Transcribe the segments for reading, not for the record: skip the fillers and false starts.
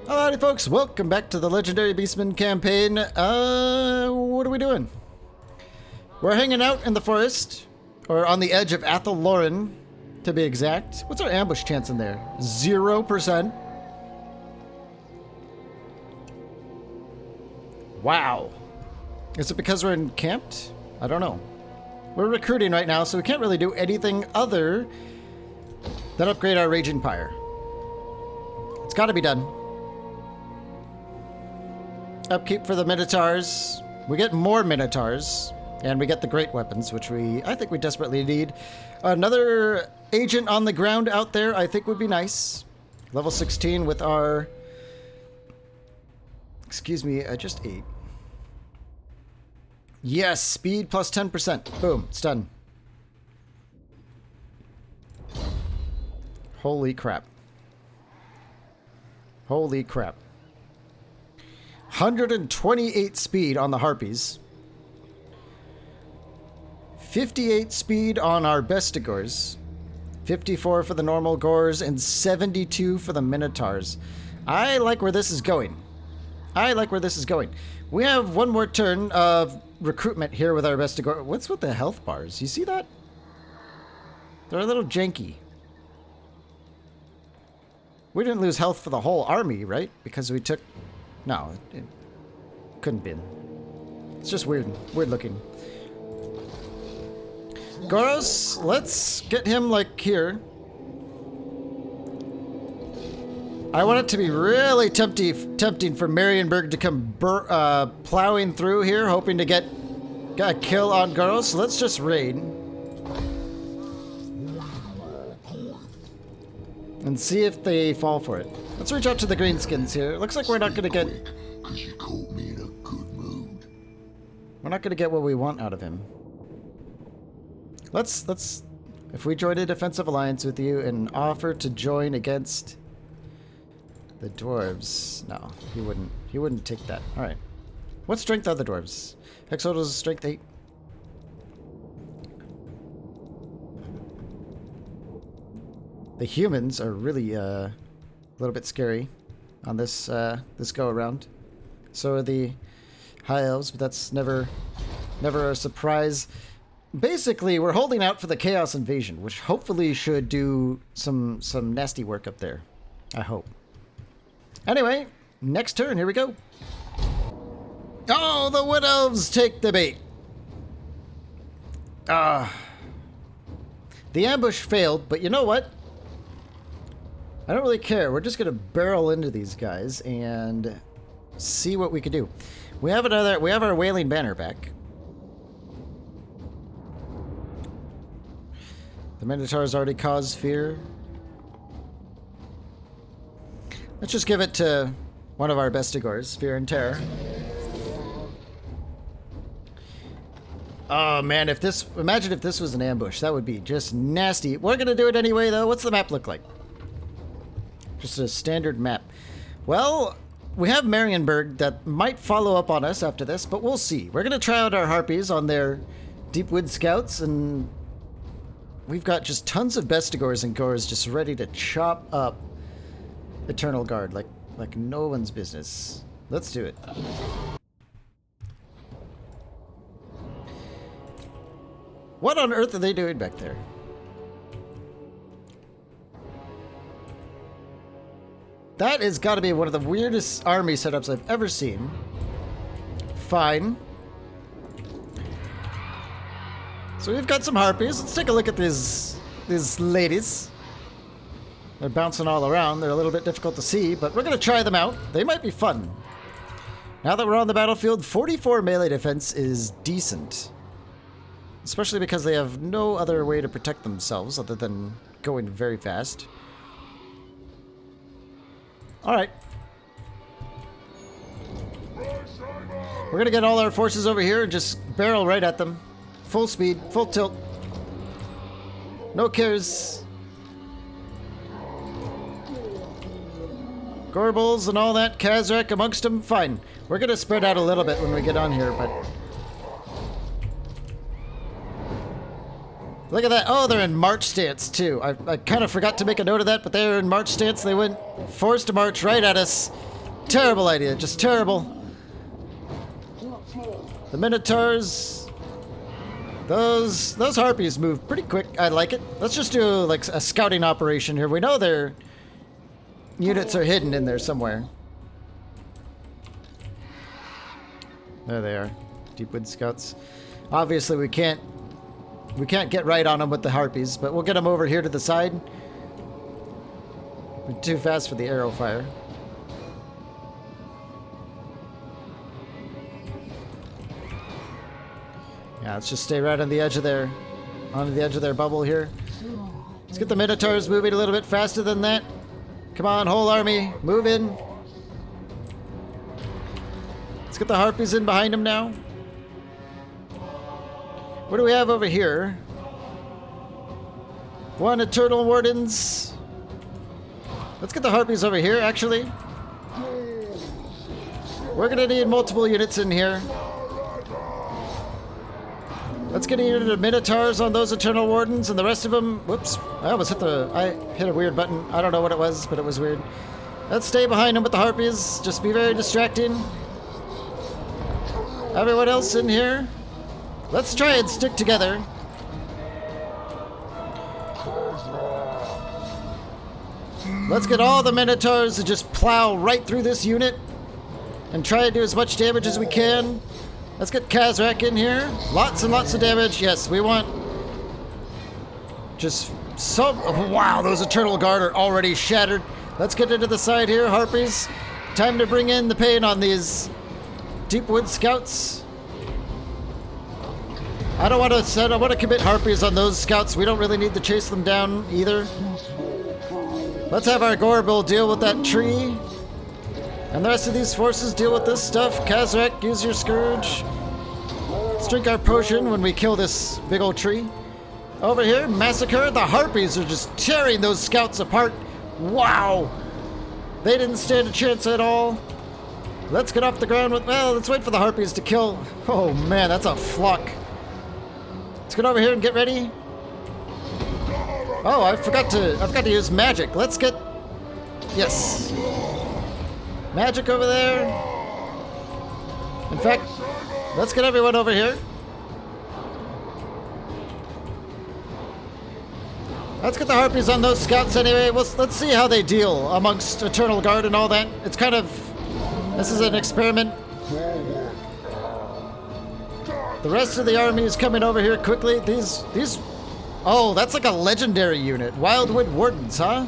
Alrighty folks, welcome back to the Legendary Beastmen campaign. What are we doing? We're hanging out in the forest, or on the edge of Athel, Loren, to be exact. What's our ambush chance in there? 0%. Wow. Is it because we're encamped? I don't know. We're recruiting right now, so we can't really do anything other than upgrade our Raging Pyre. It's got to be done. Upkeep for the Minotaurs. We get more Minotaurs, and we get the great weapons, which I think we desperately need. Another agent on the ground out there, I think would be nice. Level 16 with our... Excuse me, I just ate. Yes, speed plus 10%. Boom, it's done. Holy crap. Holy crap. 128 speed on the Harpies. 58 speed on our Bestigors. 54 for the normal Gores and 72 for the Minotaurs. I like where this is going. I like where this is going. We have one more turn of recruitment here with our Bestigor. What's with the health bars? You see that? They're a little janky. We didn't lose health for the whole army, right? Because we took... No, it couldn't be. It's just weird. Weird looking. Goros, let's get him, like, here. I want it to be really tempting for Marienburg to come plowing through here, hoping to get a kill on Goros. So let's just raid. And see if they fall for it. Let's reach out to the Greenskins here. It looks like we're not going to get... Because you caught me in a good mood. We're not going to get what we want out of him. Let's... If we join a defensive alliance with you and offer to join against the Dwarves... No, he wouldn't. He wouldn't take that. Alright. What strength are the Dwarves? Hexoda's strength 8. The humans are really a little bit scary on this this go around. So are the high elves, but that's never a surprise. Basically, we're holding out for the Chaos Invasion, which hopefully should do some nasty work up there. I hope. Anyway, next turn. Here we go. Oh, the Wood Elves take the bait. The ambush failed, but you know what? I don't really care. We're just going to barrel into these guys and see what we can do. We have our Wailing Banner back. The Minotaurs already caused fear. Let's just give it to one of our Bestigors, Fear and Terror. Oh man, imagine if this was an ambush. That would be just nasty. We're going to do it anyway though. What's the map look like? Just a standard map. Well, we have Marienburg that might follow up on us after this, but we'll see. We're going to try out our Harpies on their Deepwood Scouts, and we've got just tons of Bestigors and Gores just ready to chop up Eternal Guard like no one's business. Let's do it. What on earth are they doing back there? That has got to be one of the weirdest army setups I've ever seen. Fine. So we've got some Harpies. Let's take a look at these ladies. They're bouncing all around. They're a little bit difficult to see, but we're going to try them out. They might be fun. Now that we're on the battlefield, 44 melee defense is decent. Especially because they have no other way to protect themselves other than going very fast. Alright. We're going to get all our forces over here and just barrel right at them. Full speed, full tilt. No cares. Gorbals and all that, Kazrak amongst them, fine. We're going to spread out a little bit when we get on here, but... Look at that. Oh, they're in march stance, too. I kind of forgot to make a note of that, but they're in march stance. They went forced to march right at us. Terrible idea, just terrible. The Minotaurs, those harpies move pretty quick. I like it. Let's just do like a scouting operation here. We know their units are hidden in there somewhere. There they are, Deepwood Scouts. Obviously, we can't get right on them with the harpies, but we'll get them over here to the side. We're too fast for the arrow fire. Yeah, let's just stay right on the edge of their bubble here. Let's get the Minotaurs moving a little bit faster than that. Come on, whole army, move in. Let's get the harpies in behind them now. What do we have over here? One Eternal Wardens. Let's get the harpies over here, actually. We're gonna need multiple units in here. Let's get a unit of Minotaurs on those Eternal Wardens, and the rest of them... Whoops. I hit a weird button. I don't know what it was, but it was weird. Let's stay behind them with the harpies. Just be very distracting. Everyone else in here, let's try and stick together. Let's get all the Minotaurs to just plow right through this unit and try to do as much damage as we can. Let's get Kazrak in here. Lots and lots of damage. Yes, we want just so... Wow, those Eternal Guard are already shattered. Let's get into the side here, harpies. Time to bring in the pain on these Deepwood Scouts. I don't want to commit harpies on those scouts. We don't really need to chase them down either. Let's have our Gorbil deal with that tree. And the rest of these forces deal with this stuff. Kazrak, use your Scourge. Let's drink our potion when we kill this big old tree. Over here, Massacre. The harpies are just tearing those scouts apart. Wow. They didn't stand a chance at all. Let's get off the ground with... Well, let's wait for the harpies to kill... Oh, man, that's a flock. Let's get over here and get ready. Oh, I forgot to use magic. Let's get... Yes. Magic over there. In fact, let's get everyone over here. Let's get the harpies on those scouts anyway. Let's see how they deal amongst Eternal Guard and all that. It's kind of... This is an experiment. The rest of the army is coming over here quickly. These... Oh, that's like a legendary unit. Wildwood Wardens, huh?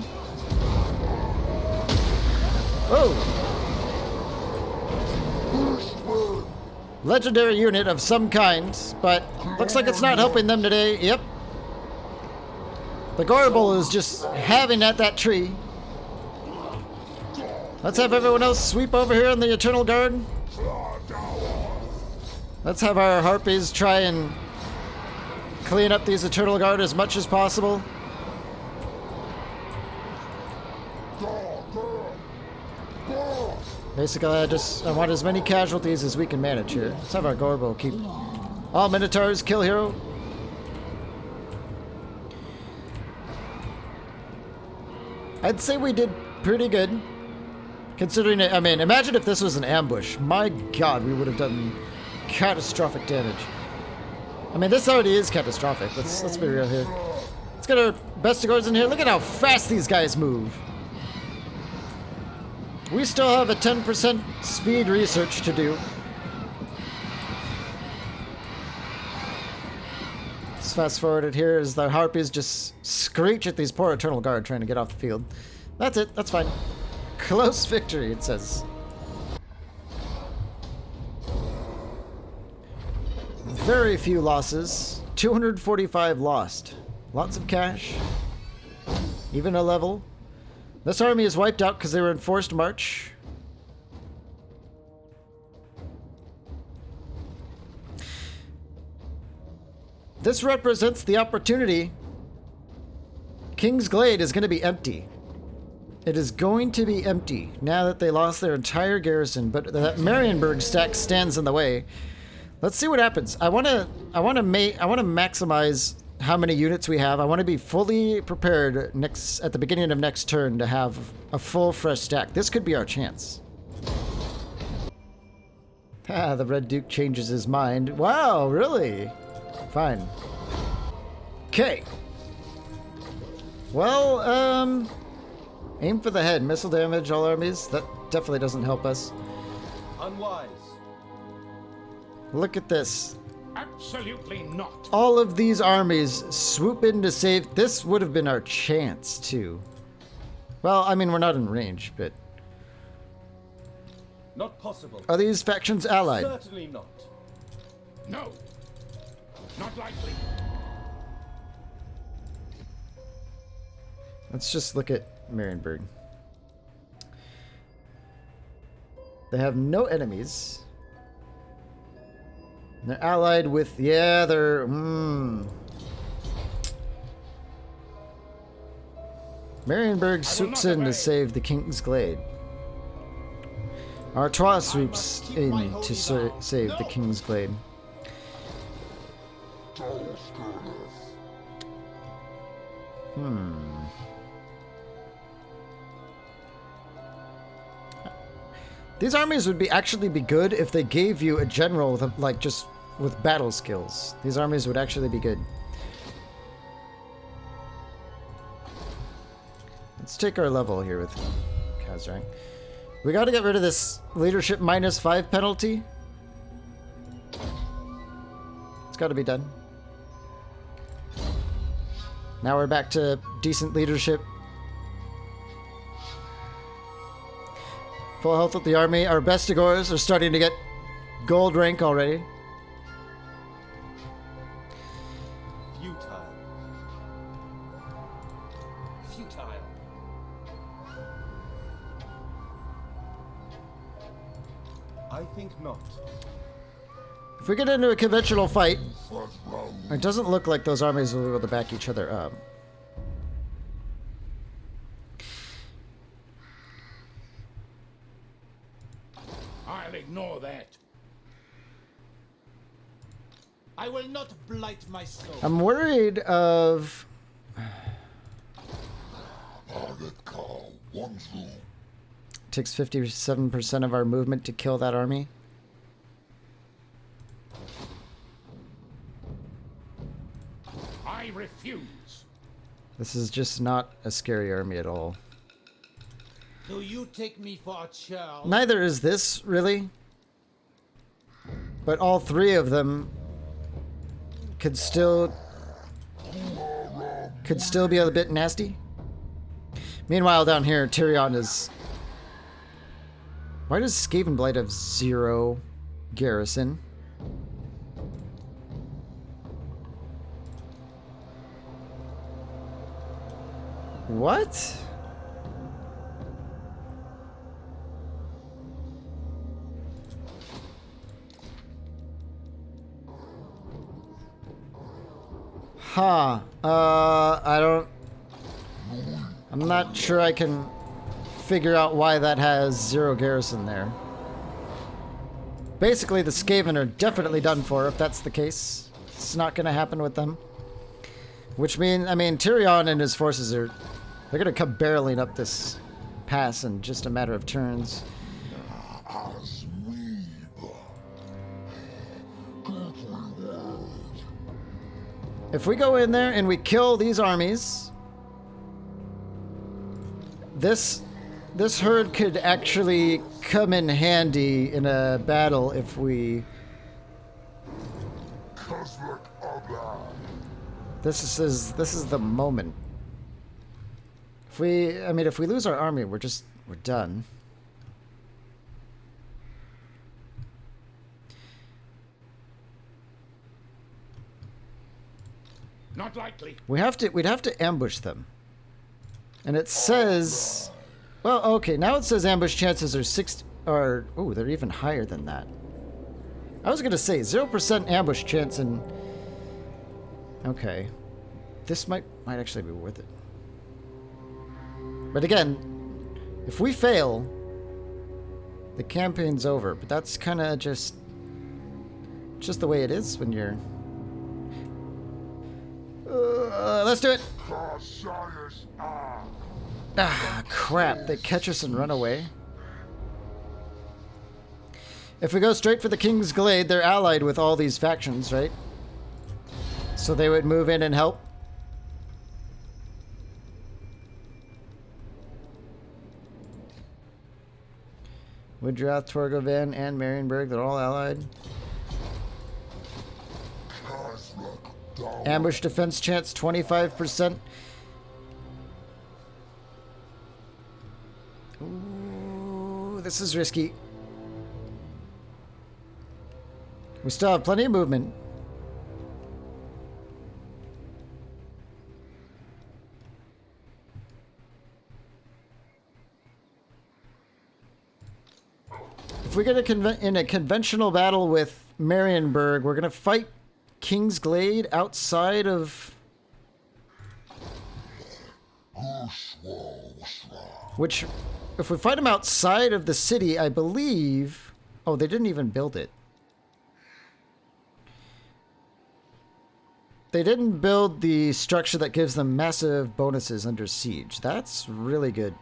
Oh. Legendary unit of some kind, but looks like it's not helping them today. Yep. The Gorbil is just having at that tree. Let's have everyone else sweep over here in the Eternal Guard. Let's have our harpies try and clean up these Eternal Guard as much as possible. Basically, I want as many casualties as we can manage here. Let's have our Gorbil keep all Minotaurs, kill hero. I'd say we did pretty good. Considering it, I mean, imagine if this was an ambush. My god, we would have done catastrophic damage. I mean, this already is catastrophic. Let's be real here. Let's get our Bestigors in here. Look at how fast these guys move. We still have a 10% speed research to do. Let's fast forward it here as the harpies just screech at these poor Eternal Guard trying to get off the field. That's it. That's fine. Close victory, it says. Very few losses. 245 lost. Lots of cash. Even a level. This army is wiped out because they were in forced march. This represents the opportunity. King's Glade is going to be empty. It is going to be empty now that they lost their entire garrison, but that Marienburg stack stands in the way. Let's see what happens. I want to maximize how many units we have. I want to be fully prepared at the beginning of next turn to have a full fresh stack. This could be our chance. Ah, the Red Duke changes his mind. Wow, really? Fine. Okay. Well, aim for the head. Missile damage, all armies. That definitely doesn't help us. Unwise. Look at this. Absolutely not. All of these armies swoop in to save. This would have been our chance, too. Well, I mean, we're not in range, but... Not possible. Are these factions allied? Certainly not. No. Not likely. Let's just look at Marienburg. They have no enemies. They're allied with... Yeah, they're... Marienburg swoops in to save the King's Glade. Artois swoops in to save the King's Glade. These armies would actually be good if they gave you a general with like just with battle skills. These armies would actually be good. Let's take our level here with Kazrank. We got to get rid of this leadership -5 penalty. It's got to be done. Now we're back to decent leadership. Full health with the army. Our Bestigors are starting to get gold rank already. Futile. Futile. I think not. If we get into a conventional fight, it doesn't look like those armies will be able to back each other up. I'll ignore that. I will not blight my soul. I'm worried of... Takes 57% of our movement to kill that army. I refuse. This is just not a scary army at all. Do you take me for a child? Neither is this, really. But all three of them could still be a bit nasty. Meanwhile, down here, Tyrion is... Why does Skaven Blight have 0 garrison? What? Huh. I'm not sure I can figure out why that has 0 garrison there. Basically, the Skaven are definitely done for if that's the case. It's not going to happen with them. Which means, I mean, Tyrion and his forces are... They're going to come barreling up this pass in just a matter of turns. If we go in there and we kill these armies, this herd could actually come in handy in a battle if we... This is the moment. If we lose our army, we're done. Not likely. We'd have to ambush them. And it says, well, okay, now it says ambush chances are 6 or oh, they're even higher than that. I was going to say 0% ambush chance and okay. This might actually be worth it. But again, if we fail, the campaign's over, but that's kind of just the way it is when you're let's do it. Ah, crap. They catch us and run away. If we go straight for the King's Glade, they're allied with all these factions, right? So they would move in and help. Woodrath, Torgovan, and Marienburg, they're all allied. Ambush defense chance 25%. Ooh, this is risky. We still have plenty of movement. If we get in a conventional battle with Marienburg, we're going to fight King's Glade outside of... Which, if we fight them outside of the city, I believe... Oh, they didn't even build it. They didn't build the structure that gives them massive bonuses under siege. That's really good.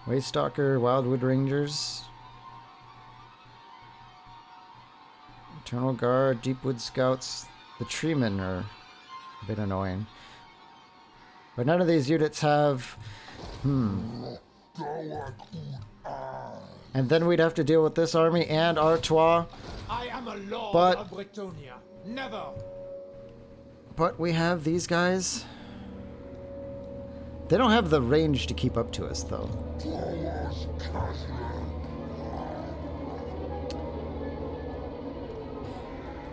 Waystalker, Wildwood Rangers. Eternal Guard, Deepwood Scouts. The Treemen are a bit annoying. But none of these units have... And then we'd have to deal with this army and Artois. I am a lord But- of Bretonnia. Never. But we have these guys. They don't have the range to keep up to us, though.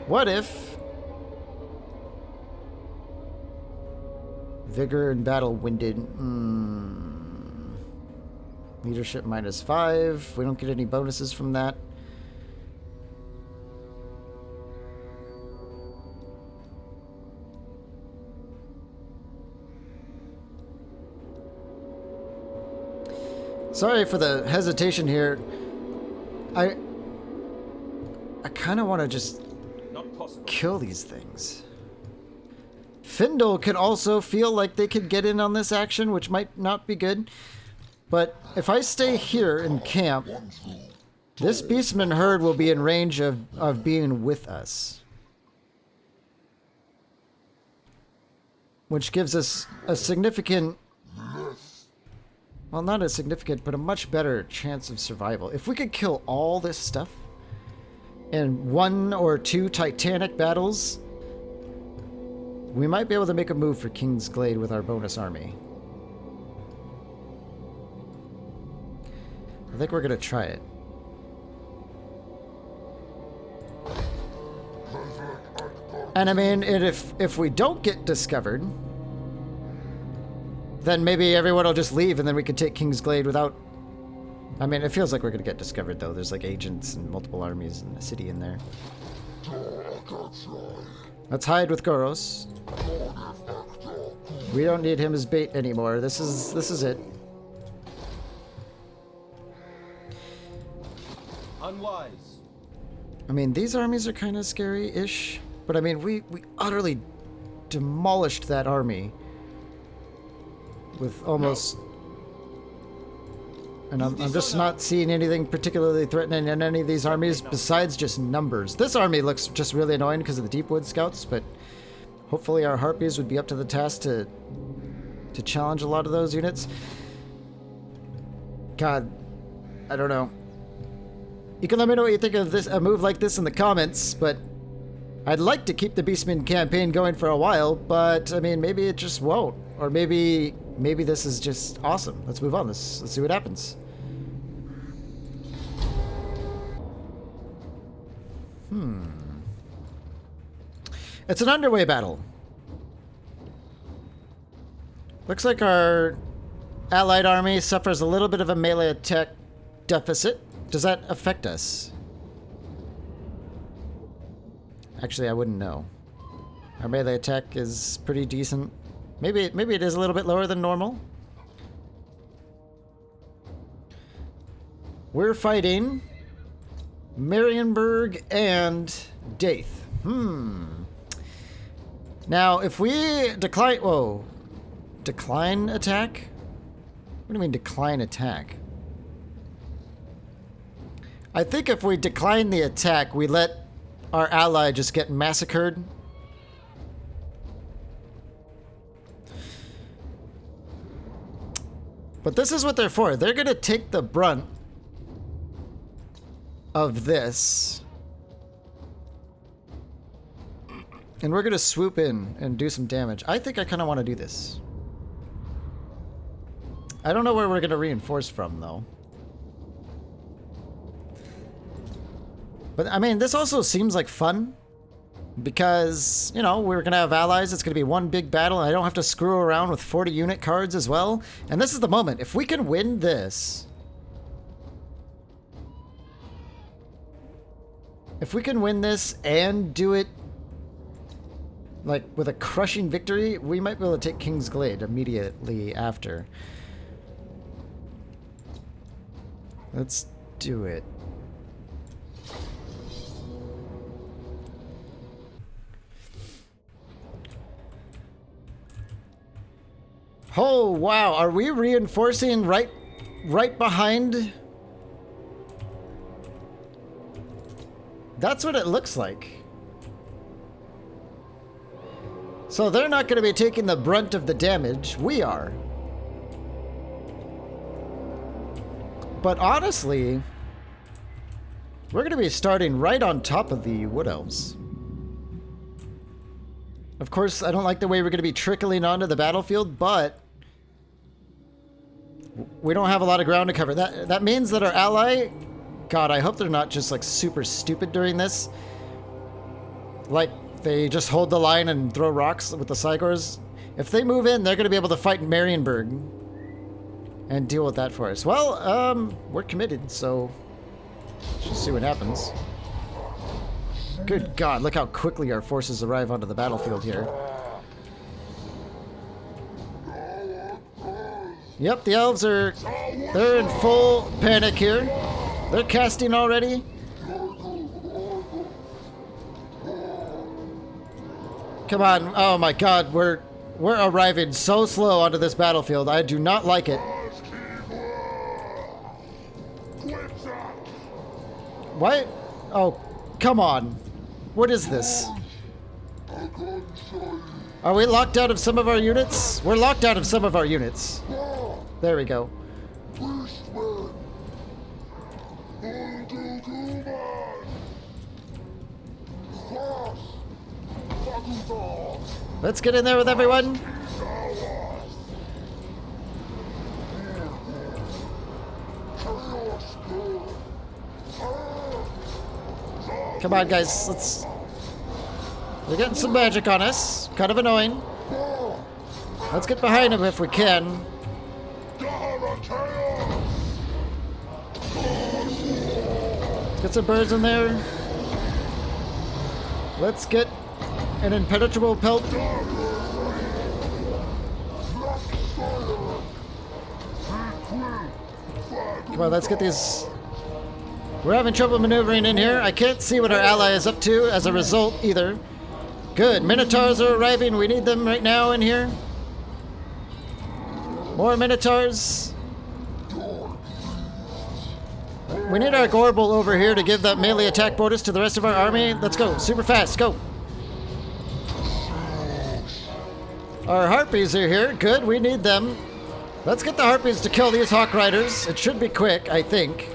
What if... Vigor and battle winded. Leadership -5. We don't get any bonuses from that. Sorry for the hesitation here. I kind of want to just Not possible. kill these things. Findle can also feel like they could get in on this action, which might not be good. But if I stay here in camp, this Beastman herd will be in range of being with us. Which gives us a significant... Well, not a significant, but a much better chance of survival. If we could kill all this stuff in 1 or 2 titanic battles, we might be able to make a move for King's Glade with our bonus army. I think we're going to try it. And I mean, if we don't get discovered, then maybe everyone will just leave and then we can take King's Glade without... I mean, it feels like we're going to get discovered, though. There's like agents and multiple armies and a city in there. Let's hide with Goros. We don't need him as bait anymore. This is it. Unwise. I mean, these armies are kind of scary-ish. But I mean, we utterly demolished that army. With almost... And I'm just not seeing anything particularly threatening in any of these armies besides just numbers. This army looks just really annoying because of the Deepwood Scouts, but hopefully our Harpies would be up to the task to challenge a lot of those units. God, I don't know. You can let me know what you think of this, a move like this in the comments, but I'd like to keep the Beastmen campaign going for a while, but I mean, maybe it just won't. Or maybe this is just awesome. Let's move on. Let's see what happens. It's an underway battle. Looks like our allied army suffers a little bit of a melee attack deficit. Does that affect us? Actually, I wouldn't know. Our melee attack is pretty decent. Maybe it is a little bit lower than normal. We're fighting Marienburg and Daith. Now, if we decline... Whoa. Decline attack? What do you mean decline attack? I think if we decline the attack, we let our ally just get massacred. But this is what they're for. They're gonna take the brunt of this. And we're gonna swoop in and do some damage. I think I kinda wanna do this. I don't know where we're gonna reinforce from though. But I mean, this also seems like fun. Because, you know, we're going to have allies. It's going to be one big battle. And I don't have to screw around with 40 unit cards as well. And this is the moment. If we can win this... If we can win this and do it, like, with a crushing victory, we might be able to take King's Glade immediately after. Let's do it. Oh, wow. Are we reinforcing right behind? That's what it looks like. So they're not going to be taking the brunt of the damage. We are. But honestly, we're going to be starting right on top of the Wood Elves. Of course, I don't like the way we're going to be trickling onto the battlefield, but we don't have a lot of ground to cover. That means that our ally... God, I hope they're not just, like, super stupid during this. Like, they just hold the line and throw rocks with the Cygors. If they move in, they're going to be able to fight Marienburg and deal with that for us. Well, we're committed, so let's just see what happens. Good God, look how quickly our forces arrive onto the battlefield here. Yep, the elves are... They're in full panic here. They're casting already. Come on. Oh my God, we're arriving so slow onto this battlefield. I do not like it. What? Oh, come on. What is this? Are we locked out of some of our units? We're locked out of some of our units. There we go. Let's get in there with everyone. Come on, guys. Let's... We're getting some magic on us. Kind of annoying. Let's get behind him if we can. Let's get some birds in there. Let's get an impenetrable pelt. Come on, let's get these... We're having trouble maneuvering in here. I can't see what our ally is up to as a result either. Good. Minotaurs are arriving. We need them right now in here. More Minotaurs. We need our Gorble over here to give that melee attack bonus to the rest of our army. Let's go. Super fast. Go. Our Harpies are here. Good. We need them. Let's get the Harpies to kill these Hawk Riders. It should be quick, I think.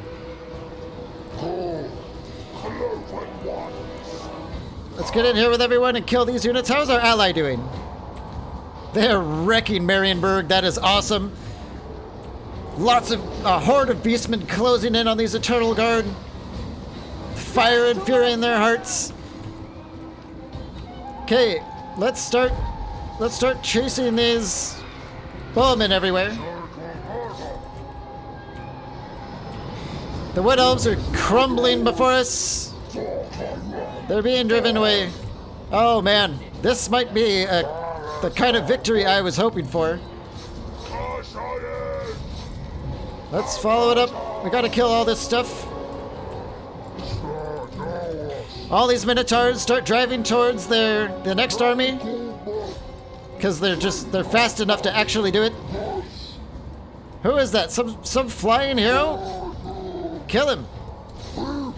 Let's get in here with everyone and kill these units. How's our ally doing? They're wrecking Marienburg. That is awesome. Lots of... A horde of beastmen closing in on these Eternal Guard. Fire and fury in their hearts. Okay, let's start chasing these bowmen everywhere. The Wood Elves are crumbling before us. They're being driven away. Oh man, this might be the kind of victory I was hoping for. Let's follow it up. We gotta kill all this stuff. All these Minotaurs start driving towards the next army. Because they're fast enough to actually do it. Who is that? Some flying hero? Kill him.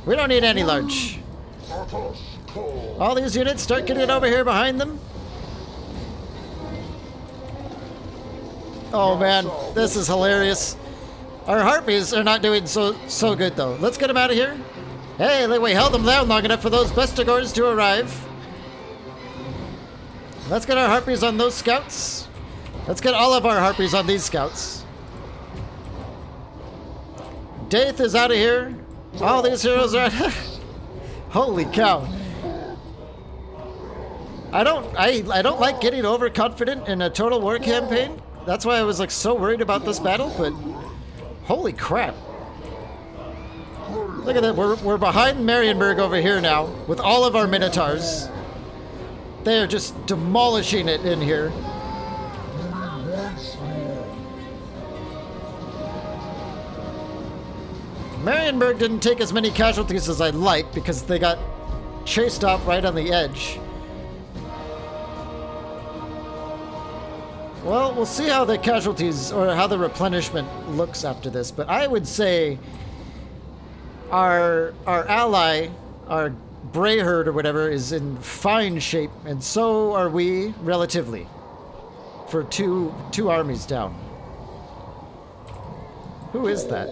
We don't need any large. All these units, start getting over here behind them. Oh man, this is hilarious. Our harpies are not doing so good though. Let's get them out of here. Hey, we held them down long enough for those bestigors to arrive. Let's get our harpies on those scouts. Let's get all of our harpies on these scouts. Daith is out of here. All these heroes are. Holy cow! I don't like getting overconfident in a Total War campaign. That's why I was like so worried about this battle. But holy crap! Look at that. We're behind Marienburg over here now with all of our Minotaurs. They are just demolishing it in here. Marienburg didn't take as many casualties as I'd like because they got chased off right on the edge. Well, we'll see how the casualties or how the replenishment looks after this, but I would say our ally, our Brayherd or whatever, is in fine shape, and so are we relatively for two armies down. Who is that?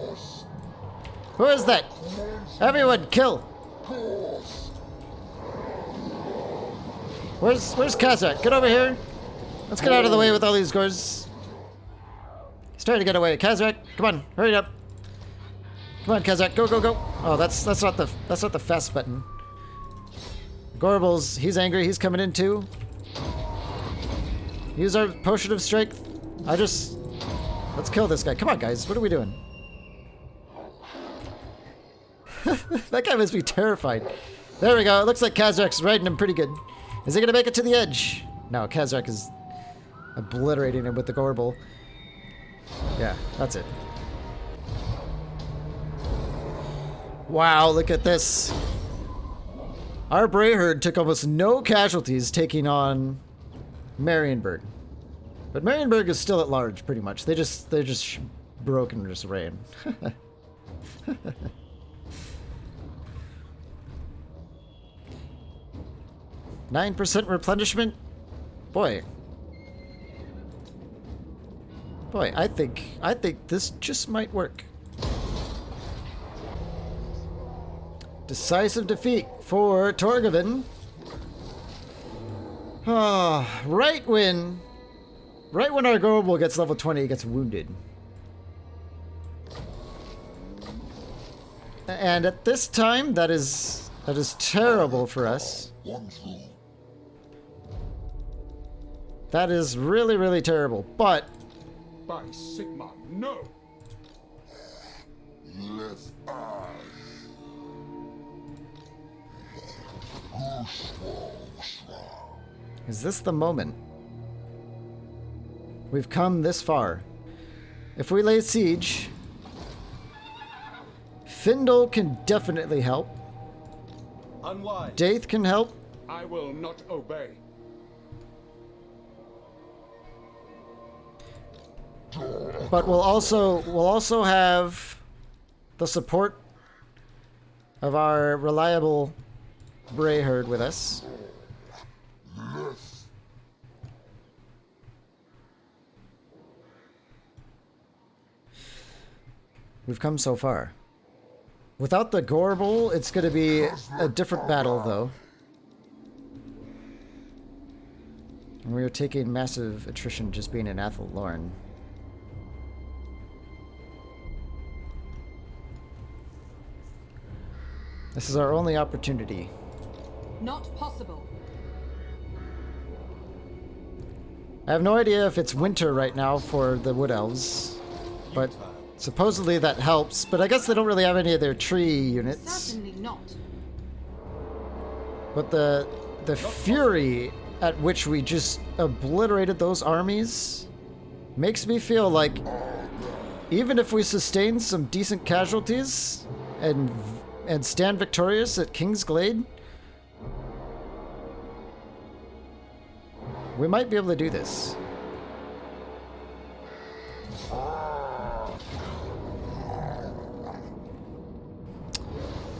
Who is that? Everyone, kill! Where's Kazakh? Get over here. Let's get out of the way with all these gores. He's trying to get away. Kazakh, come on, hurry up. Come on, Kazakh, go, go, go. Oh, that's not the fast button. Gorbals, he's angry. He's coming in too. Use our potion of strength. Let's kill this guy. Come on, guys. What are we doing? That guy must be terrified. There we go. It looks like Kazakh's riding him pretty good. Is he gonna make it to the edge? No, Kazakh is obliterating him with the Gorbal. Yeah, that's it. Wow, look at this. Our Brayherd took almost no casualties taking on Marienburg. But Marienburg is still at large, pretty much. They just broke and just ran. 9% replenishment? Boy, I think this just might work. Decisive defeat for Torgavin. Right when our Gorbal gets level 20, he gets wounded. And at this time, that is terrible for us. That is really, really terrible. But By Sigma, no! Left eye. is this the moment? We've come this far. If we lay siege, Findle can definitely help. Unwise. Daith can help. I will not obey. But we'll also have the support of our reliable Brayherd with us. We've come so far. Without the Gorbal, it's going to be a different battle, though. And we are taking massive attrition just being in Athel, Loren. This is our only opportunity. Not possible. I have no idea if it's winter right now for the Wood Elves, but supposedly that helps. But I guess they don't really have any of their tree units. Certainly not. But the fury at which we just obliterated those armies makes me feel like even if we sustain some decent casualties and stand victorious at King's Glade, we might be able to do this.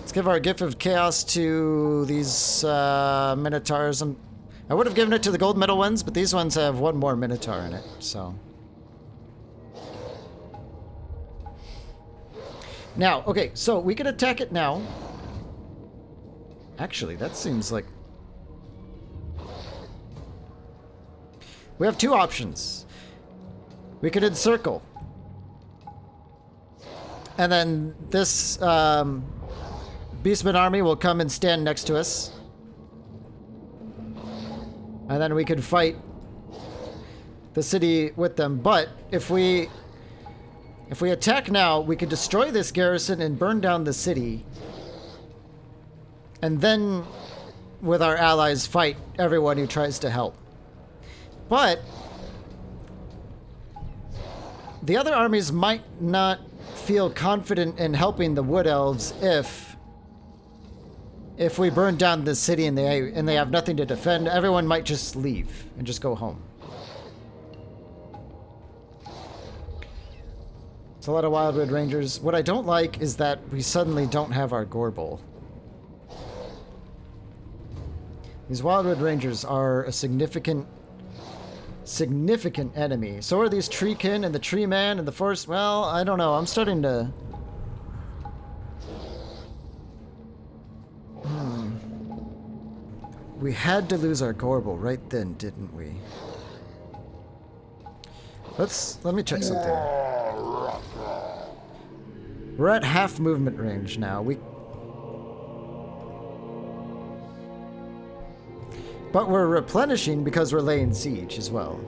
Let's give our gift of chaos to these minotaurs. I would have given it to the gold medal ones, but these ones have one more minotaur in it, so. Now, okay, so we can attack it now. Actually, that seems like... We have two options. We could encircle. And then this Beastmen army will come and stand next to us. And then we could fight the city with them. But if we attack now, we could destroy this garrison and burn down the city. And then, with our allies, fight everyone who tries to help. But the other armies might not feel confident in helping the Wood Elves if we burn down the city and they have nothing to defend. Everyone might just leave and just go home. It's a lot of Wildwood Rangers. What I don't like is that we suddenly don't have our Gorbel. These Wildwood Rangers are a significant enemy. So are these Treekin and the Tree Man and the Forest. Well, I don't know. I'm starting to... We had to lose our Gorbel right then, didn't we? Let me check something. We're at half movement range now. But we're replenishing because we're laying siege as well.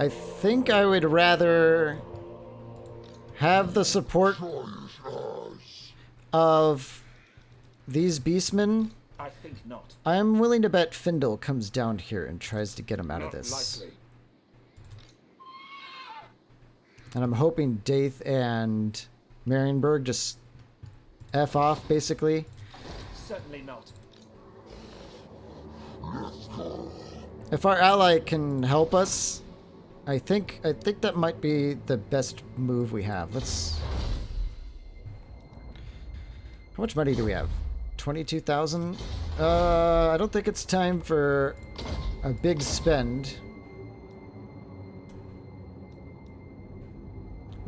I think I would rather have the support of these Beastmen. I think not. I'm willing to bet Findle comes down here and tries to get him out of this. Likely. And I'm hoping Daith and Marienburg just F off, basically. Certainly not. If our ally can help us, I think that might be the best move we have. Let's... How much money do we have? 22,000? I don't think it's time for a big spend.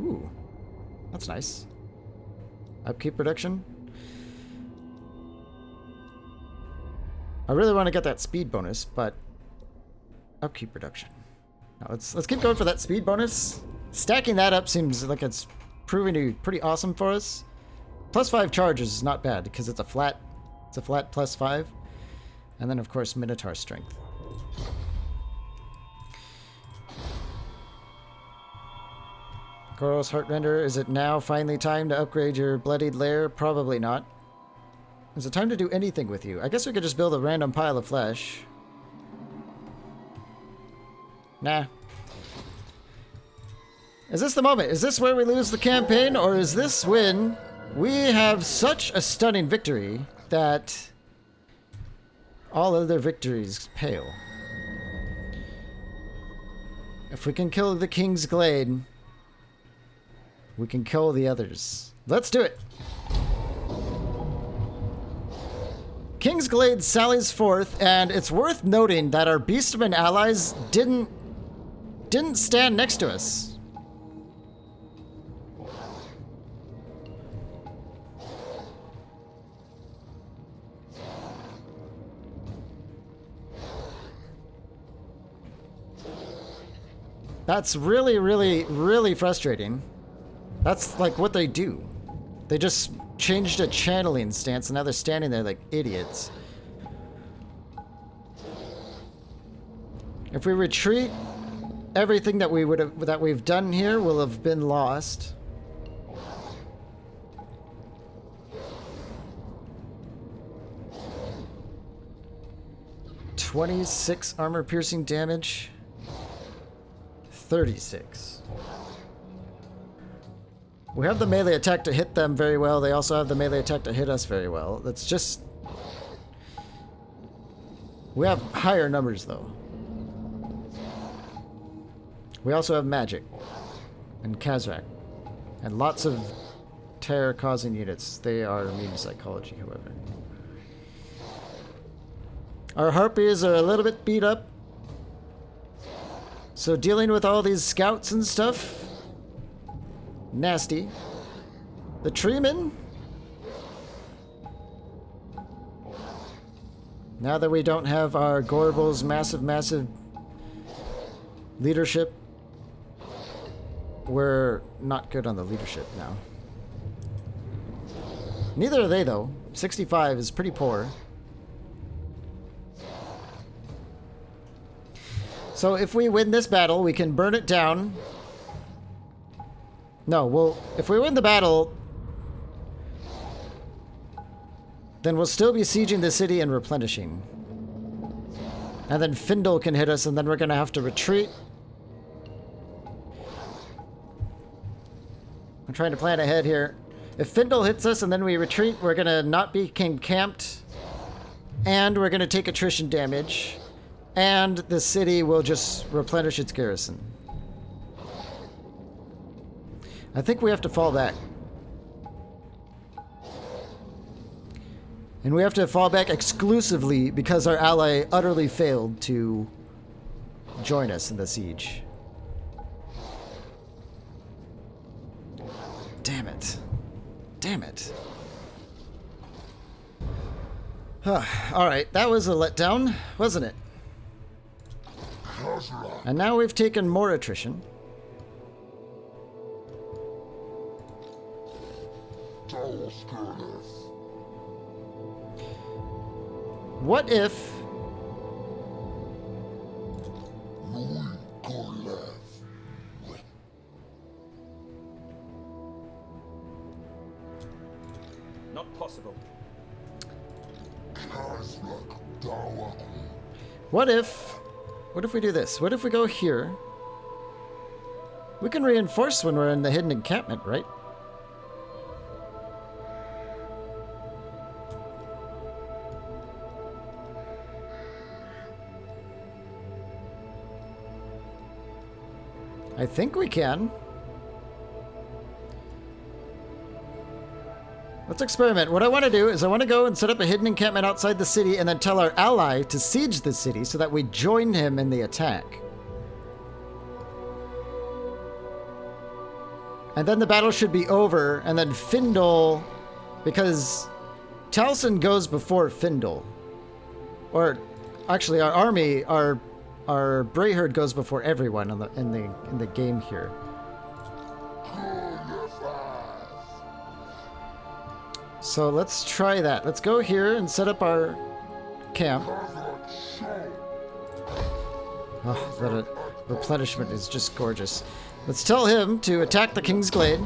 Ooh, that's nice. Upkeep production. I really want to get that speed bonus, but upkeep production. Now let's keep going for that speed bonus. Stacking that up seems like it's proving to be pretty awesome for us. +5 charges is not bad because it's a flat +5. And then of course Minotaur strength. Goros Heartrender, is it now finally time to upgrade your bloodied lair? Probably not. Is it time to do anything with you? I guess we could just build a random pile of flesh. Nah. Is this the moment? Is this where we lose the campaign? Or is this when we have such a stunning victory that all other victories pale? If we can kill the King's Glade, we can kill the others. Let's do it! King's Glade sallies forth, and it's worth noting that our Beastmen allies didn't stand next to us. That's really, really, really frustrating. That's like what they do. They just changed a channeling stance and now they're standing there like idiots. If we retreat, everything that we've done here will have been lost. $26 armor piercing damage. 36. We have the melee attack to hit them very well. They also have the melee attack to hit us very well. That's just... We have higher numbers, though. We also have magic. And Kazrak. And lots of terror-causing units. They are immune to psychology, however. Our harpies are a little bit beat up. So dealing with all these scouts and stuff... Nasty. The treemen? Now that we don't have our Gorbals' massive leadership, we're not good on the leadership now. Neither are they, though. 65 is pretty poor. So if we win this battle, we can burn it down. No, well, if we win the battle, then we'll still be sieging the city and replenishing. And then Findle can hit us, and then we're going to have to retreat. I'm trying to plan ahead here. If Findle hits us and then we retreat, we're going to not be camped. And we're going to take attrition damage. And the city will just replenish its garrison. I think we have to fall back. And we have to fall back exclusively because our ally utterly failed to join us in the siege. Damn it. Damn it. Alright, that was a letdown, wasn't it? And now we've taken more attrition. What if... Not possible. What if we do this? What if we go here? We can reinforce when we're in the hidden encampment, right? I think we can. Let's experiment. What I want to do is I want to go and set up a hidden encampment outside the city and then tell our ally to siege the city so that we join him in the attack. And then the battle should be over, and then Findle, because Taliesin goes before Findle. Or actually our army, our Brayherd goes before everyone in the game here. So let's try that. Let's go here and set up our camp. Oh, that replenishment is just gorgeous. Let's tell him to attack the King's Glade,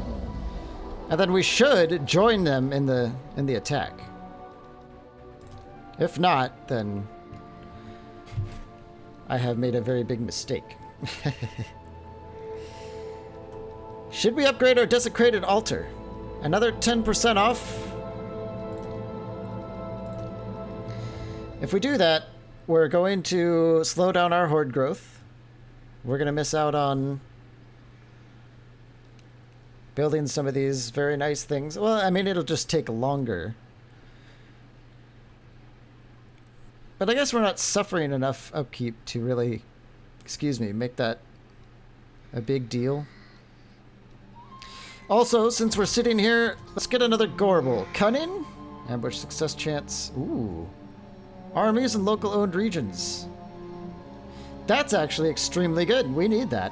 and then we should join them in the attack. If not, then I have made a very big mistake. Should we upgrade our desecrated altar? Another 10% off? If we do that, we're going to slow down our horde growth. We're going to miss out on building some of these very nice things. Well, I mean, it'll just take longer. But I guess we're not suffering enough upkeep to really, make that a big deal. Also, since we're sitting here, let's get another Gorbal. Cunning? Ambush success chance. Ooh. Armies in local owned regions. That's actually extremely good. We need that.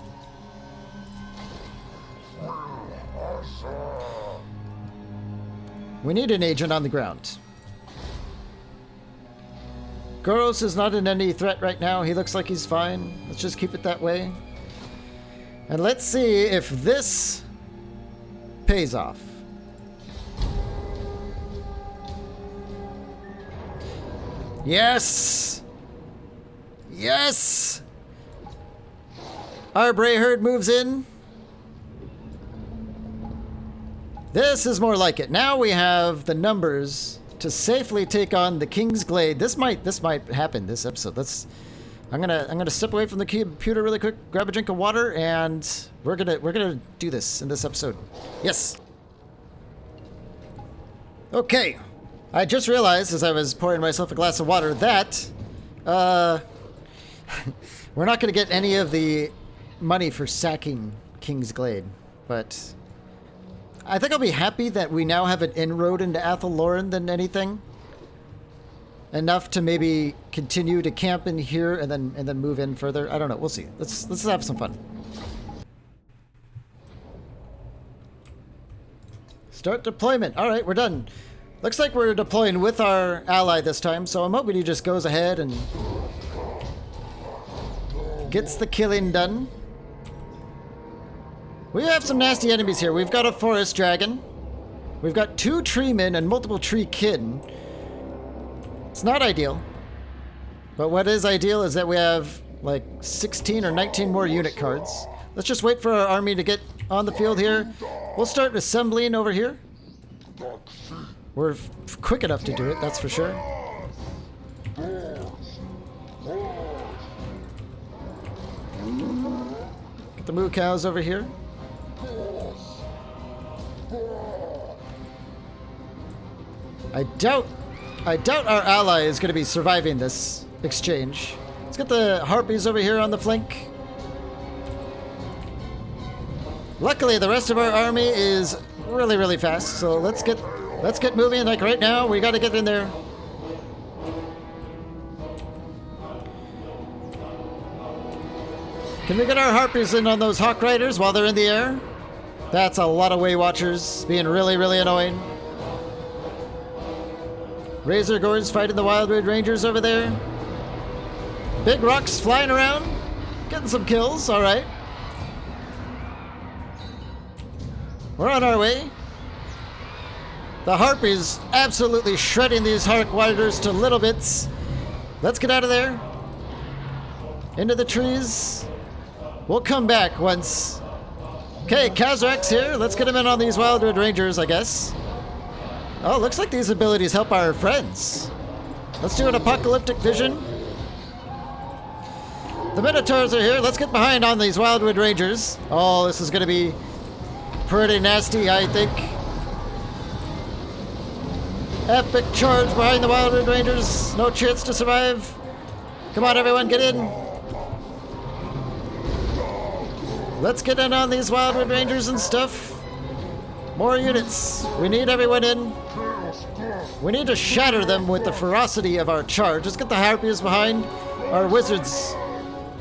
We need an agent on the ground. Goros is not in any threat right now. He looks like he's fine. Let's just keep it that way. And let's see if this pays off. Yes! Yes! Our Brayherd moves in. This is more like it. Now we have the numbers to safely take on the King's Glade. This might happen this episode. I'm gonna step away from the computer really quick, grab a drink of water, and we're gonna do this in this episode. Yes. Okay. I just realized as I was pouring myself a glass of water that we're not gonna get any of the money for sacking King's Glade, but I think I'll be happy that we now have an inroad into Athel Loren than anything. Enough to maybe continue to camp in here and then move in further. I don't know. We'll see. Let's have some fun. Start deployment. All right, we're done. Looks like we're deploying with our ally this time, so I'm hoping he just goes ahead and gets the killing done. We have some nasty enemies here. We've got a forest dragon. We've got 2 tree men and multiple tree kin. It's not ideal. But what is ideal is that we have like 16 or 19 more unit cards. Let's just wait for our army to get on the field here. We'll start assembling over here. We're quick enough to do it, that's for sure. Get the moo cows over here. I doubt our ally is going to be surviving this exchange. Let's get the harpies over here on the flank. Luckily, the rest of our army is really, really fast. So let's get moving. Like right now, we got to get in there. Can we get our harpies in on those hawk riders while they're in the air? That's a lot of way watchers being really, really annoying. Razor Gores fighting the Wildwood Rangers over there. Big rocks flying around. Getting some kills, alright. We're on our way. The Harpies absolutely shredding these Hawk Riders to little bits. Let's get out of there. Into the trees. We'll come back once. Okay, Kazrak's here. Let's get him in on these Wildwood Rangers, I guess. Oh, looks like these abilities help our friends. Let's do an apocalyptic vision. The Minotaurs are here. Let's get behind on these Wildwood Rangers. Oh, this is going to be pretty nasty, I think. Epic charge behind the Wildwood Rangers. No chance to survive. Come on, everyone, get in. Let's get in on these Wildwood Rangers and stuff. More units. We need everyone in. We need to shatter them with the ferocity of our charge. Let's get the Harpies behind. Our wizards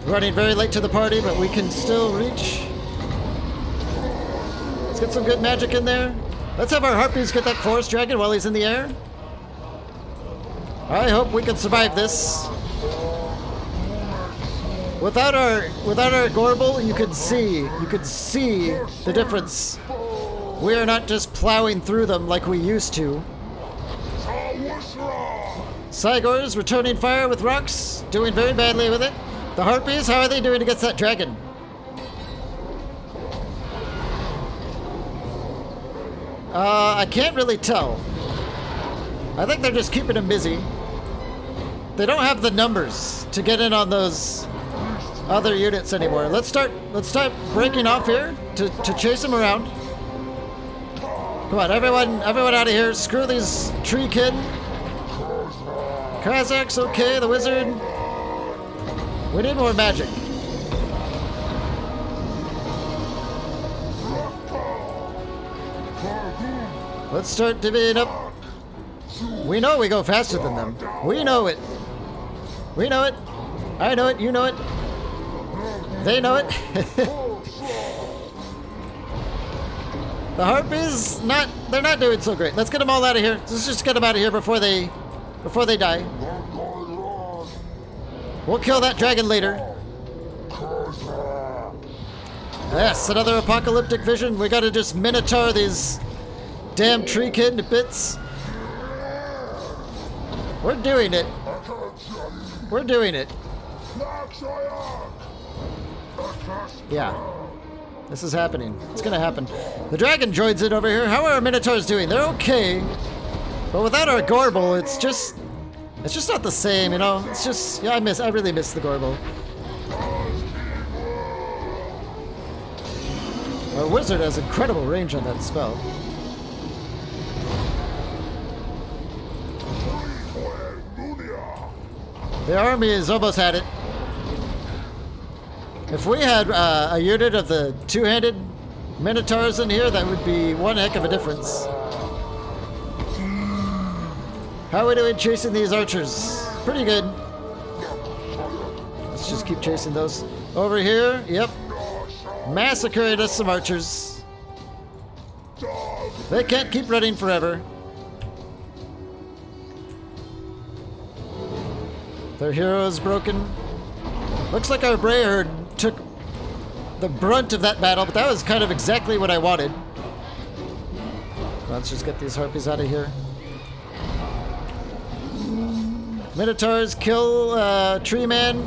running very late to the party, but we can still reach. Let's get some good magic in there. Let's have our Harpies get that forest dragon while he's in the air. I hope we can survive this. Without our Gorble, you could see the difference. We are not just plowing through them like we used to. Cygors returning fire with rocks, doing very badly with it. The Harpies, how are they doing against that dragon? I can't really tell. I think they're just keeping him busy. They don't have the numbers to get in on those other units anymore. Let's start breaking off here to chase them around. Come on, everyone out of here. Screw these tree kid. Kazak's okay, the wizard. We need more magic. Let's start divvying up. We know we go faster than them. We know it. We know it. I know it. You know it. They know it. The Harpies, they're not doing so great. Let's get them all out of here. Let's just get them out of here before they die. We'll kill that dragon later. Yes, another apocalyptic vision. We gotta just minotaur these damn tree kid to bits. We're doing it. We're doing it. Yeah. This is happening. It's gonna happen. The dragon droids it over here. How are our minotaurs doing? They're okay. But without our Gorble, it's just not the same, you know? It's just, yeah, I really miss the Gorble. Our wizard has incredible range on that spell. The army has almost had it. If we had a unit of the two-handed minotaurs in here, that would be one heck of a difference. How are we doing chasing these archers? Pretty good. Let's just keep chasing those. Over here, yep. Massacring us some archers. They can't keep running forever. Their hero is broken. Looks like our Bray herd took the brunt of that battle, but that was kind of exactly what I wanted. Let's just get these harpies out of here. Minotaurs kill Tree Man.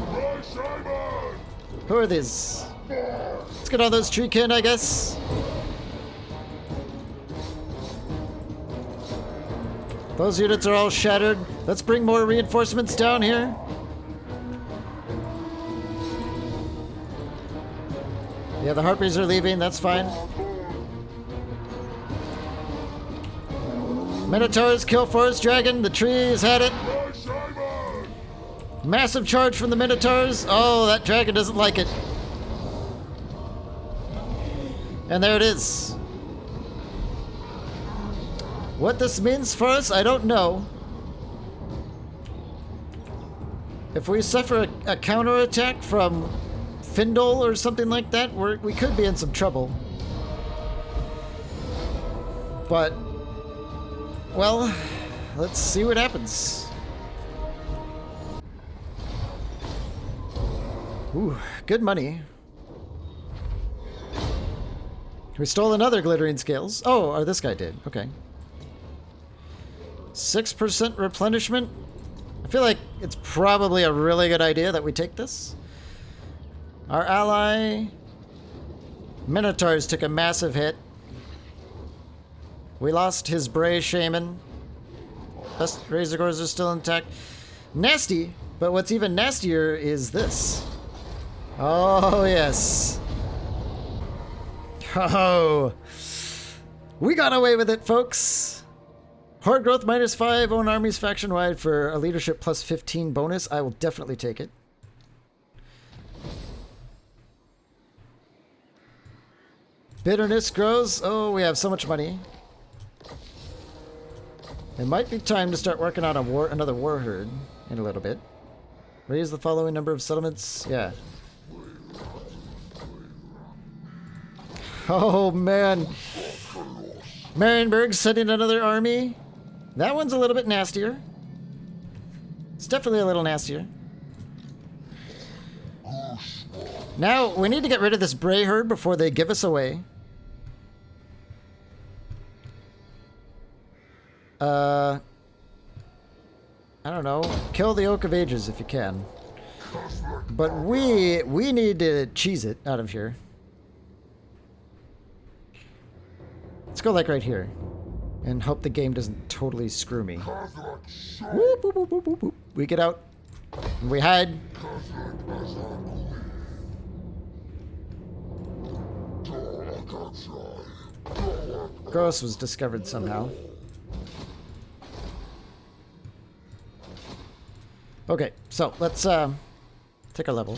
Who are these? Let's get all those treekin, I guess. Those units are all shattered. Let's bring more reinforcements down here. Yeah, the harpies are leaving. That's fine. Minotaurs kill Forest Dragon. The trees had it. Massive charge from the Minotaurs. Oh, that dragon doesn't like it. And there it is. What this means for us, I don't know. If we suffer a counterattack from Findle or something like that, we could be in some trouble. But, well, let's see what happens. Ooh, good money. We stole another glittering scales. Oh, or this guy did. Okay. 6% replenishment. I feel like it's probably a really good idea that we take this. Our ally Minotaurs took a massive hit. We lost his Bray Shaman. Best Razor Gores are still intact. Nasty, but what's even nastier is this. Oh, yes. Oh. We got away with it, folks. Horde growth -5, own armies faction wide for a leadership plus 15 bonus. I will definitely take it. Bitterness grows. Oh, we have so much money. It might be time to start working on another war herd in a little bit. Raise the following number of settlements. Yeah. Oh, man. Marienburg's sending another army. That one's a little bit nastier. It's definitely a little nastier. Now, we need to get rid of this Bray herd before they give us away. I don't know. Kill the Oak of Ages if you can. But we need to cheese it out of here. Let's go like right here. And hope the game doesn't totally screw me. Whoop, whoop, whoop, whoop, whoop, whoop. We get out. And we hide. Gross was discovered somehow. Okay, so let's take a level.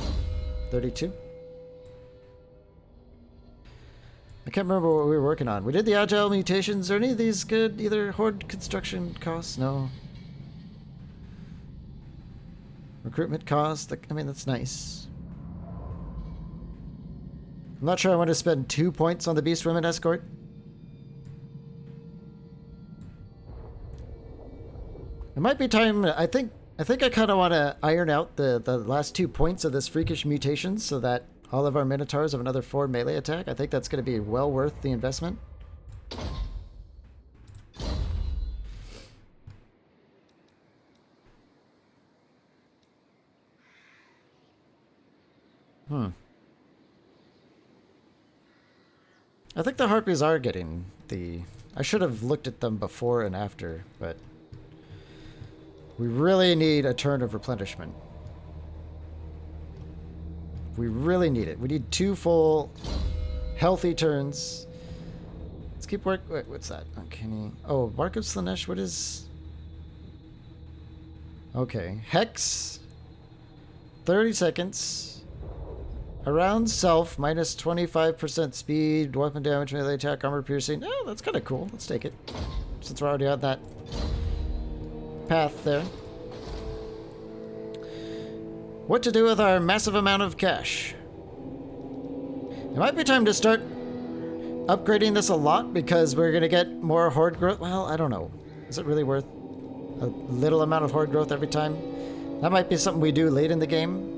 32. I can't remember what we were working on. We did the agile mutations. Are any of these good? Either horde construction costs? No. Recruitment costs. I mean, that's nice. I'm not sure I want to spend 2 points on the Beast Women escort. It might be time. I think I kind of want to iron out the last 2 points of this freakish mutation so that all of our Minotaurs have another 4 melee attack. I think that's going to be well worth the investment. I think the harpies are getting the... I should have looked at them before and after, but... We really need a turn of replenishment. We really need it. We need 2 full, healthy turns. Let's keep work. Wait, what's that? Uncanny. Oh, Mark of Slanesh. What is... Okay. Hex. 30 seconds. Around self. Minus 25% speed. Weapon damage, melee attack, armor piercing. Oh, that's kind of cool. Let's take it. Since we're already on that path there. What to do with our massive amount of cash? It might be time to start upgrading this a lot because we're going to get more horde growth. Well, I don't know. Is it really worth a little amount of horde growth every time? That might be something we do late in the game.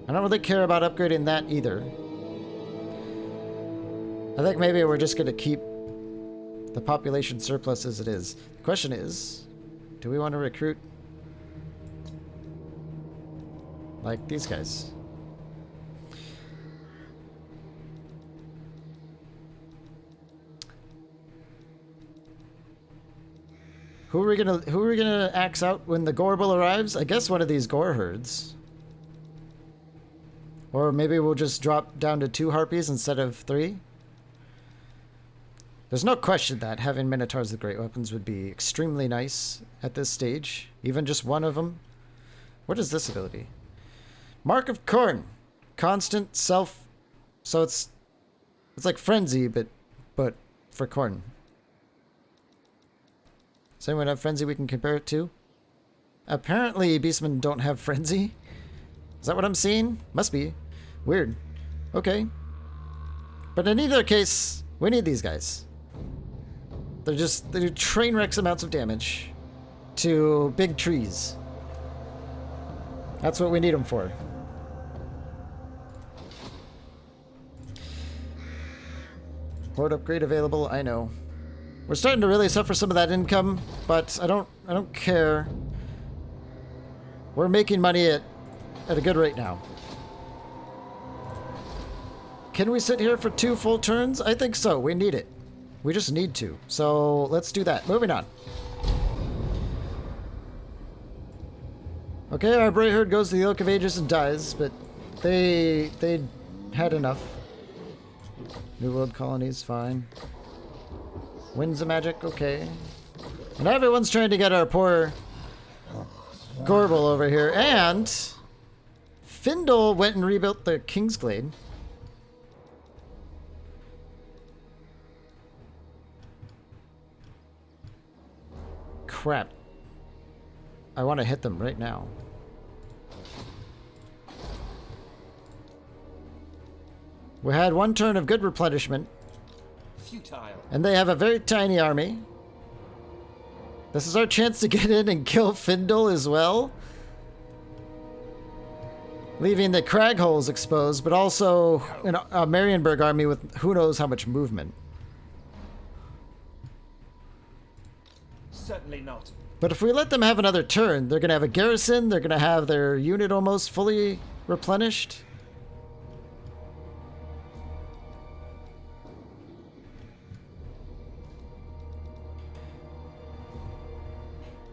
I don't really care about upgrading that either. I think maybe we're just going to keep the population surplus as it is. The question is, do we want to recruit like these guys? Who are we gonna axe out when the Gorbel arrives? I guess one of these Gore herds. Or maybe we'll just drop down to 2 harpies instead of 3. There's no question that having Minotaurs with great weapons would be extremely nice at this stage. Even just one of them. What is this ability? Mark of Corn. Constant self... So it's like Frenzy, but for Corn. Does anyone have Frenzy we can compare it to? Apparently Beastmen don't have Frenzy. Is that what I'm seeing? Must be. Weird. Okay. But in either case, we need these guys. They do train wrecks amounts of damage to big trees. That's what we need them for. Horde upgrade available, I know. We're starting to really suffer some of that income, but I don't care. We're making money at a good rate now. Can we sit here for 2 full turns? I think so. We need it. We just need to. So let's do that. Moving on. Okay, our Bray Herd goes to the Oak of Ages and dies, but they had enough. New World colonies, fine. Winds of Magic, okay. And everyone's trying to get our poor Gorbel over here. And Findle went and rebuilt the King's Glade. Crap. I want to hit them right now. We had 1 turn of good replenishment. Futile. And they have a very tiny army. This is our chance to get in and kill Findle as well. Leaving the crag holes exposed, but also a Marienburg army with who knows how much movement. Certainly not. But if we let them have another turn, they're going to have a garrison, they're going to have their unit almost fully replenished.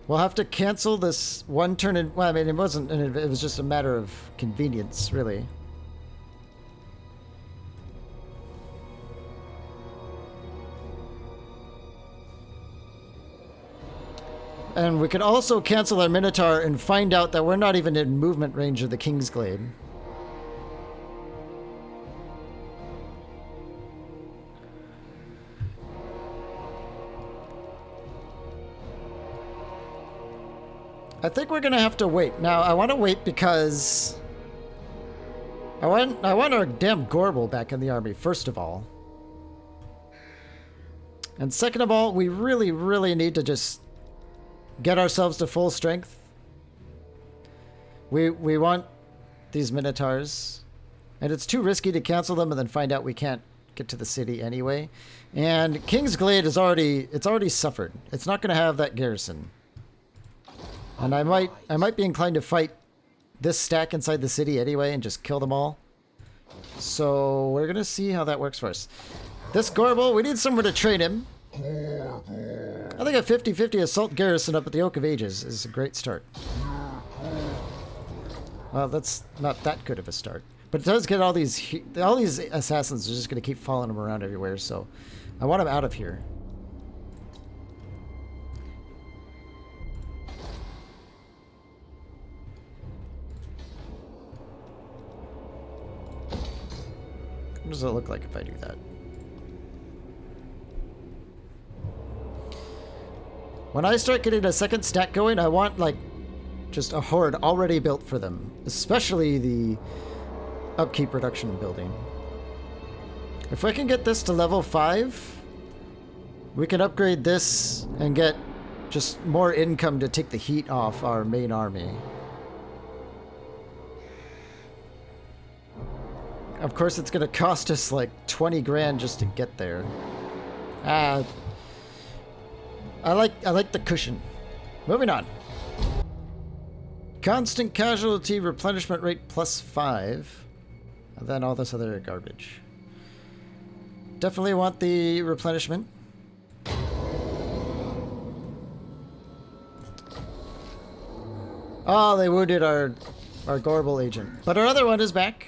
We'll have to cancel this 1 turn in... Well, I mean, it wasn't... It was just a matter of convenience, really. And we could also cancel our Minotaur and find out that we're not even in movement range of the King's Glade. I think we're gonna have to wait. Now, I want to wait because I want our damn Gorbel back in the army, first of all. And second of all, we really, really need to just get ourselves to full strength. We want these Minotaurs. And it's too risky to cancel them and then find out we can't get to the city anyway. And King's Glade is already suffered. It's not gonna have that garrison. And I might be inclined to fight this stack inside the city anyway and just kill them all. So we're gonna see how that works for us. This Gorbel, we need somewhere to train him. I think a 50-50 assault garrison up at the Oak of Ages is a great start. Well, that's not that good of a start. But it does get all these assassins are just gonna keep following him around everywhere, so I want him out of here. What does it look like if I do that? When I start getting a second stack going, I want, like, just a horde already built for them. Especially the upkeep reduction building. If I can get this to level 5, we can upgrade this and get just more income to take the heat off our main army. Of course, it's going to cost us like 20 grand just to get there. I like the cushion. Moving on. Constant casualty replenishment rate +5. And then all this other garbage. Definitely want the replenishment. Oh, they wounded our Gorbel agent. But our other one is back.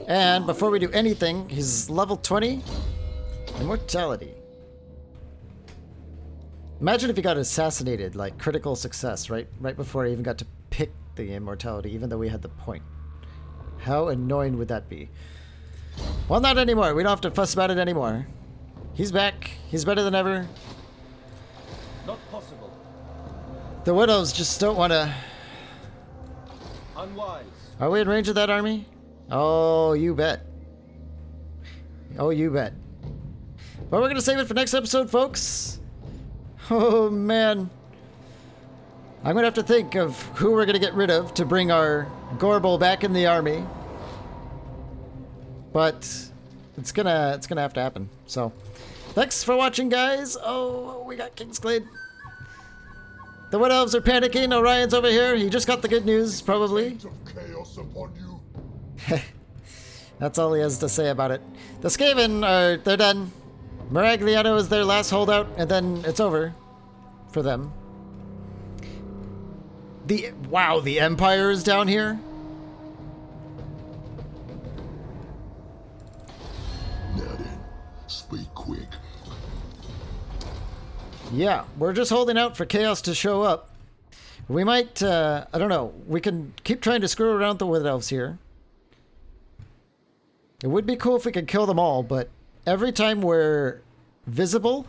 And before we do anything, he's level 20. Immortality. Imagine if he got assassinated, like critical success, right before I even got to pick the immortality, even though we had the point. How annoying would that be? Well, not anymore. We don't have to fuss about it anymore. He's back. He's better than ever. Not possible. The Widows just don't want to... Unwise. Are we in range of that army? Oh, you bet. Oh, you bet. But we're going to save it for next episode, folks. Oh, man. I'm going to have to think of who we're going to get rid of to bring our Gorbel back in the army. But it's gonna have to happen. So, thanks for watching, guys. Oh, we got King's Glade. The Wood Elves are panicking. Orion's over here. He just got the good news, probably. Of chaos upon you. That's all he has to say about it. The Skaven they're done. Maragliano is their last holdout, and then it's over for them. Wow, the Empire is down here? Now then, speak quick. Yeah, we're just holding out for chaos to show up. We might, I don't know, we can keep trying to screw around the Wood Elves here. It would be cool if we could kill them all, but every time we're visible,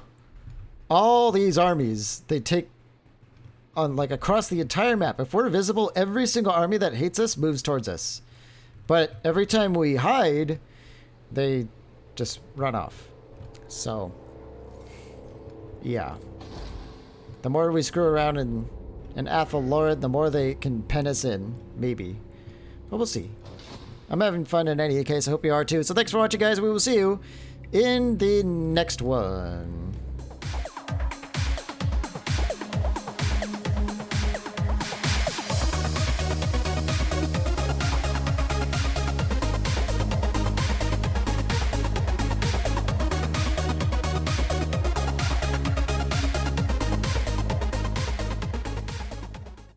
all these armies, they take on, like, across the entire map. If we're visible, every single army that hates us moves towards us. But every time we hide, they just run off. So, yeah. The more we screw around in Athel, Loren, the more they can pen us in, maybe. But we'll see. I'm having fun in any case. I hope you are too. So thanks for watching, guys. We will see you in the next one.